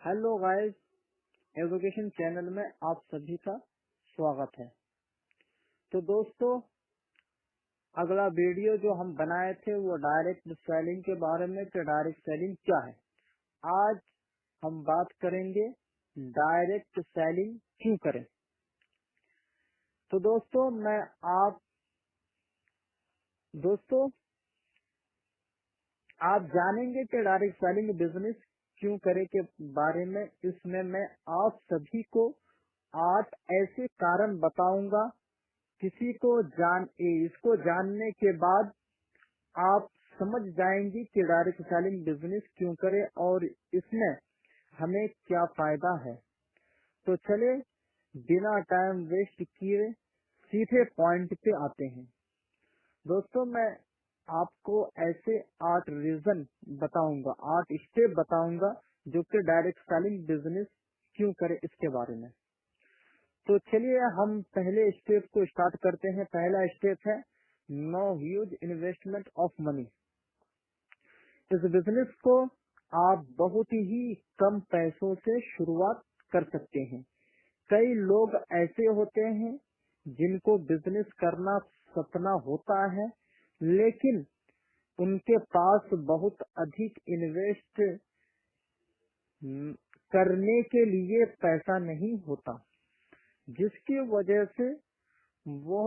Hello guys, education channel में आप सभी का स्वागत है। तो दोस्तों, अगला वीडियो जो हम बनाए थे वो डायरेक्ट सेलिंग के बारे में कि डायरेक्ट सेलिंग क्या है। आज हम बात करेंगे डायरेक्ट सेलिंग क्यों करें। तो दोस्तों आप जानेंगे कि डायरेक्ट सेलिंग बिजनेस क्यों करे के बारे में। इसमें मैं आप सभी को 8 ऐसे कारण बताऊंगा। इसको जानने के बाद आप समझ जाएंगे कि डायरेक्ट सेलिंग बिजनेस क्यों करे और इसमें हमें क्या फायदा है। तो चले बिना टाइम वेस्ट किए सीधे पॉइंट पे आते हैं। दोस्तों, मैं आपको ऐसे 8 रीजन बताऊंगा, 8 स्टेप बताऊंगा जो कि डायरेक्ट सेलिंग बिजनेस क्यों करे इसके बारे में। तो चलिए हम पहले स्टेप को स्टार्ट करते हैं। पहला स्टेप है no huge investment of money. इस बिजनेस को आप बहुत ही कम पैसों से शुरुआत कर सकते हैं। कई लोग ऐसे होते हैं जिनको बिजनेस करना सपना होता है, लेकिन उनके पास बहुत अधिक इन्वेस्ट करने के लिए पैसा नहीं होता, जिसकी वजह से वो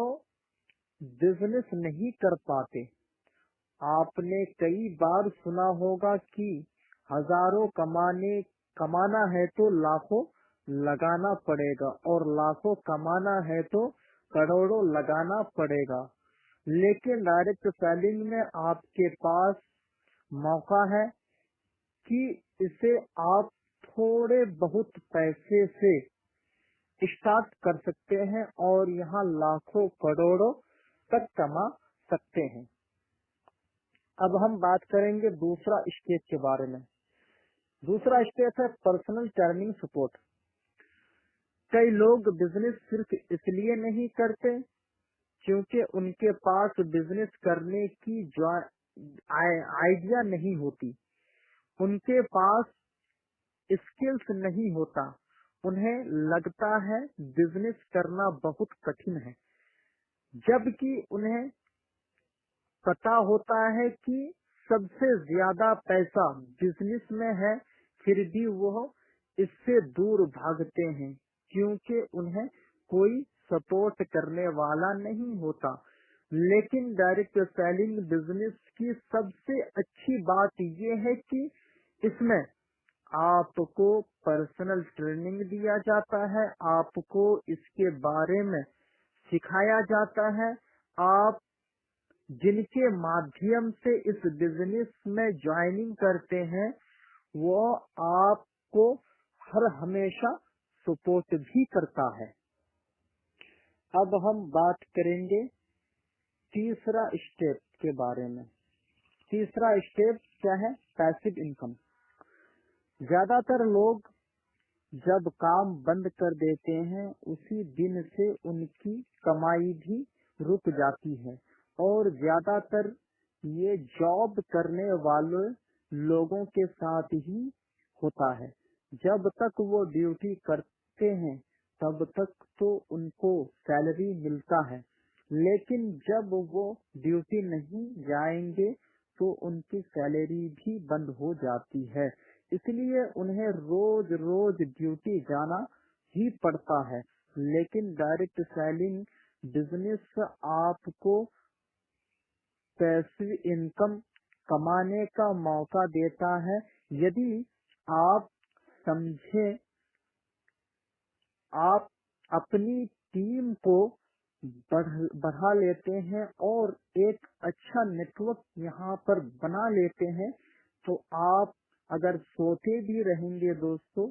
बिजनेस नहीं कर पाते। आपने कई बार सुना होगा कि हजारों कमाना है तो लाखों लगाना पड़ेगा और लाखों कमाना है तो करोड़ों लगाना पड़ेगा। लेकिन डायरेक्ट सेलिंग में आपके पास मौका है कि इसे आप थोड़े बहुत पैसे से स्टार्ट कर सकते हैं और यहाँ लाखों करोड़ों तक कमा सकते हैं। अब हम बात करेंगे दूसरा स्टेप के बारे में। दूसरा स्टेप है पर्सनल टर्निंग सपोर्ट। कई लोग बिजनेस सिर्फ इसलिए नहीं करते क्योंकि उनके पास बिजनेस करने की आइडिया नहीं होती, उनके पास स्किल्स नहीं होता। उन्हें लगता है बिजनेस करना बहुत कठिन है, जबकि उन्हें पता होता है कि सबसे ज्यादा पैसा बिजनेस में है, फिर भी वो इससे दूर भागते हैं क्योंकि उन्हें कोई सपोर्ट करने वाला नहीं होता। लेकिन डायरेक्ट सेलिंग बिजनेस की सबसे अच्छी बात ये है कि इसमें आपको पर्सनल ट्रेनिंग दिया जाता है, आपको इसके बारे में सिखाया जाता है। आप जिनके माध्यम से इस बिजनेस में ज्वाइनिंग करते हैं वो आपको हर हमेशा सपोर्ट भी करता है। अब हम बात करेंगे तीसरा स्टेप के बारे में। तीसरा स्टेप क्या है? Passive income. ज्यादातर लोग जब काम बंद कर देते हैं उसी दिन से उनकी कमाई भी रुक जाती है और ज्यादातर ये जॉब करने वाले लोगों के साथ ही होता है। जब तक वो ड्यूटी करते हैं तब तक तो उनको सैलरी मिलता है, लेकिन जब वो ड्यूटी नहीं जाएंगे तो उनकी सैलरी भी बंद हो जाती है। इसलिए उन्हें रोज रोज ड्यूटी जाना ही पड़ता है। लेकिन डायरेक्ट सेलिंग बिजनेस आपको पैसिव इनकम कमाने का मौका देता है। यदि आप समझे, आप अपनी टीम को बढ़ा लेते हैं और एक अच्छा नेटवर्क यहाँ पर बना लेते हैं, तो आप अगर सोते भी रहेंगे दोस्तों,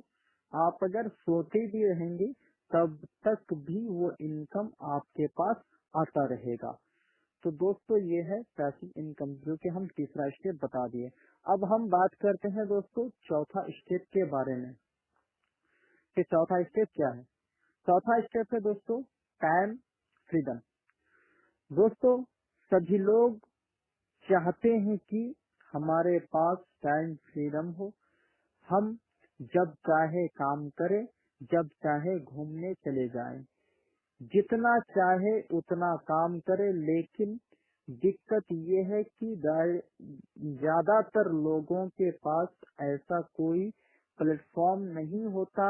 आप अगर सोते भी रहेंगे तब तक भी वो इनकम आपके पास आता रहेगा। तो दोस्तों ये है पैसिव इनकम, जो कि हम तीसरा स्टेप बता दिए। अब हम बात करते हैं दोस्तों चौथा स्टेप के बारे में कि चौथा स्टेप क्या है। चौथा स्टेप है दोस्तों टाइम फ्रीडम। दोस्तों, सभी लोग चाहते हैं कि हमारे पास टाइम फ्रीडम हो, हम जब चाहे काम करे, जब चाहे घूमने चले जाए, जितना चाहे उतना काम करे। लेकिन दिक्कत ये है कि ज्यादातर लोगों के पास ऐसा कोई प्लेटफॉर्म नहीं होता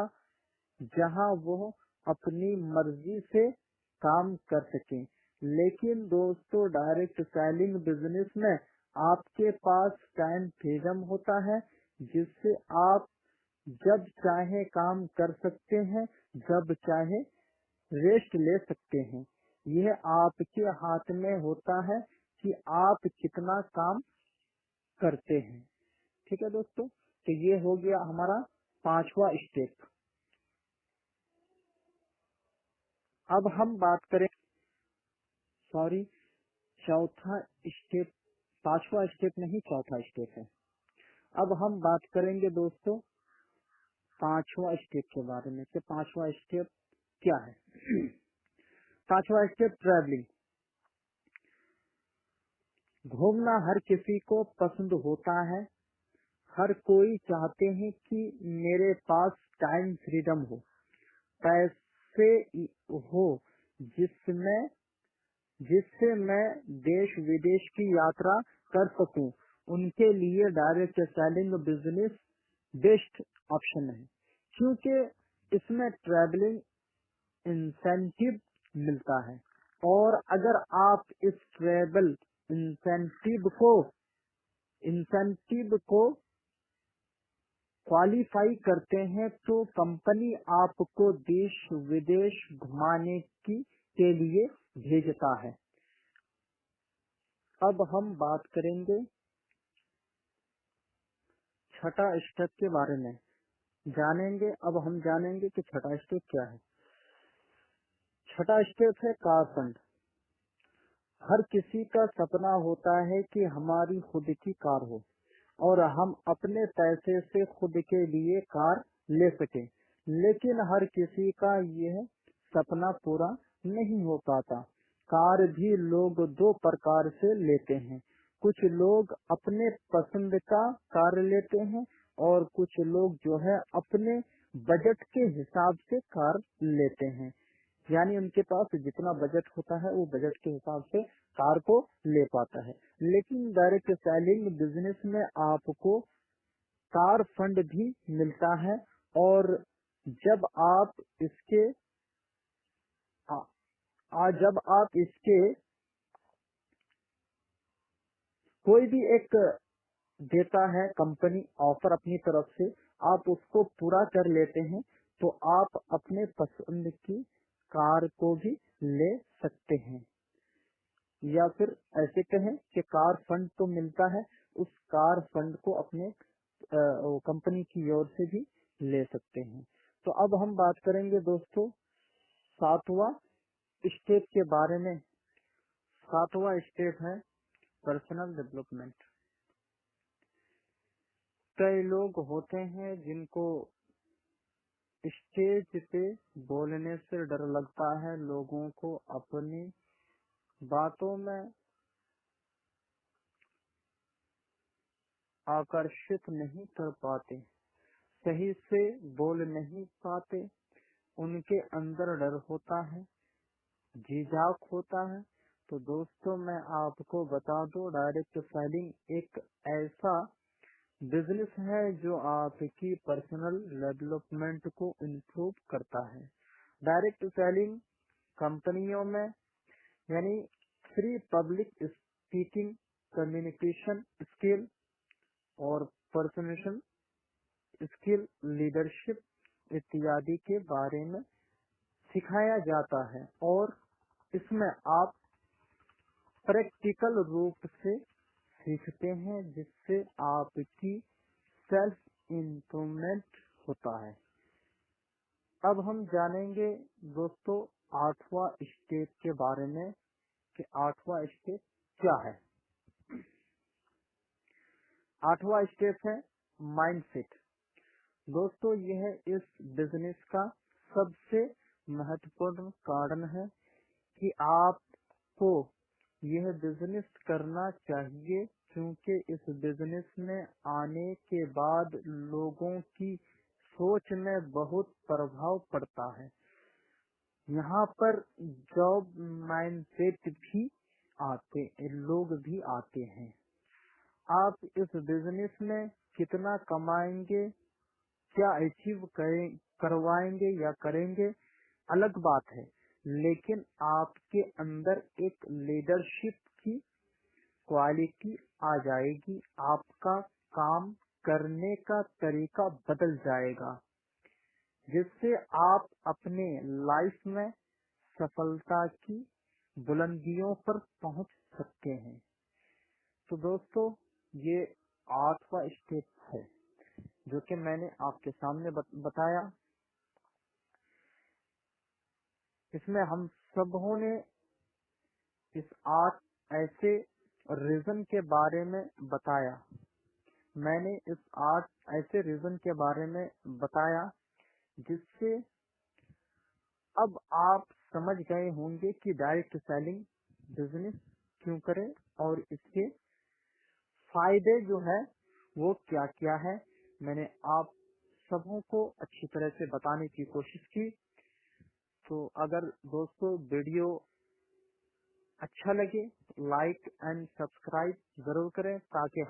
जहां वो अपनी मर्जी से काम कर सके। लेकिन दोस्तों, डायरेक्ट सेलिंग बिजनेस में आपके पास टाइम फ्रीडम होता है, जिससे आप जब चाहे काम कर सकते हैं, जब चाहे रेस्ट ले सकते हैं। यह आपके हाथ में होता है कि आप कितना काम करते हैं। ठीक है दोस्तों, तो ये हो गया हमारा 5वां स्टेप। अब हम बात करें, सॉरी, चौथा स्टेप, 5वां स्टेप नहीं, चौथा स्टेप है। अब हम बात करेंगे दोस्तों 5वां स्टेप के बारे में कि 5वां स्टेप क्या है। 5वां स्टेप ट्रैवलिंग। घूमना हर किसी को पसंद होता है। हर कोई चाहते हैं कि मेरे पास टाइम फ्रीडम हो, पैसे हो, जिसमें जिससे मैं देश विदेश की यात्रा कर सकूं। उनके लिए direct selling business best option है, क्योंकि इसमें ट्रैवलिंग इंसेंटिव मिलता है। और अगर आप इस ट्रैवल इंसेंटिव को क्वालिफाई करते हैं तो कंपनी आपको देश विदेश घुमाने के लिए भेजता है। अब हम बात करेंगे छठा स्टेप के बारे में जानेंगे। अब हम जानेंगे कि छठा स्टेप क्या है। छठा स्टेप है कार फंड। हर किसी का सपना होता है कि हमारी खुद की कार हो और हम अपने पैसे से खुद के लिए कार ले सकें। लेकिन हर किसी का यह सपना पूरा नहीं हो पाता। कार भी लोग दो प्रकार से लेते हैं। कुछ लोग अपने पसंद का कार लेते हैं और कुछ लोग जो है अपने बजट के हिसाब से कार लेते हैं। यानी उनके पास जितना बजट होता है वो बजट के हिसाब से कार को ले पाता है। लेकिन डायरेक्ट सेलिंग बिजनेस में आपको कार फंड भी मिलता है और जब आप इसके जब आप इसके कोई भी एक देता है कंपनी ऑफर अपनी तरफ से, आप उसको पूरा कर लेते हैं तो आप अपने पसंद की कार को भी ले सकते हैं। या फिर ऐसे कहें कि कार फंड तो मिलता है, उस कार फंड को अपने कंपनी की ओर से भी ले सकते हैं। तो अब हम बात करेंगे दोस्तों 7वां स्टेप के बारे में। 7वां स्टेप है पर्सनल डेवलपमेंट। कई लोग होते हैं जिनको स्टेज पे बोलने से डर लगता है, लोगों को अपनी बातों में आकर्षित नहीं कर पाते, सही से बोल नहीं पाते, उनके अंदर डर होता है, झिझक होता है। तो दोस्तों, मैं आपको बता दूं, डायरेक्ट सेलिंग एक ऐसा बिजनेस है जो आपकी पर्सनल डेवलपमेंट को इम्प्रूव करता है। डायरेक्ट सेलिंग कंपनियों में यानी free public speaking, communication skill और पर्सनेशन स्किल, लीडरशिप इत्यादि के बारे में सिखाया जाता है और इसमें आप प्रैक्टिकल रूप से सीखते हैं, जिससे आपकी सेल्फ इम्प्रूवमेंट होता है। अब हम जानेंगे दोस्तों 8वां स्टेप के बारे में कि 8वां स्टेप क्या है। 8वां स्टेप है माइंडसेट। दोस्तों, यह इस बिजनेस का सबसे महत्वपूर्ण कारण है कि आपको यह बिजनेस करना चाहिए, क्योंकि इस बिजनेस में आने के बाद लोगों की सोच में बहुत प्रभाव पड़ता है। यहाँ पर जॉब माइंडसेट भी लोग भी आते हैं। आप इस बिजनेस में कितना कमाएंगे, क्या अचीव करवाएंगे या करेंगे अलग बात है, लेकिन आपके अंदर एक लीडरशिप की क्वालिटी आ जाएगी। आपका काम करने का तरीका बदल जाएगा, जिससे आप अपने लाइफ में सफलता की बुलंदियों पर पहुंच सकते हैं। तो दोस्तों, ये 8वां स्टेप है जो कि मैंने आपके सामने बताया। इसमें हम सबों ने इस 8 ऐसे रीजन के बारे में बताया। मैंने इस 8 ऐसे रीजन के बारे में बताया जिससे अब आप समझ गए होंगे कि डायरेक्ट सेलिंग बिजनेस क्यों करें और इसके फायदे जो है वो क्या क्या है। मैंने आप सबों को अच्छी तरह से बताने की कोशिश की। तो अगर दोस्तों वीडियो अच्छा लगे, लाइक एंड सब्सक्राइब जरूर करें ताकि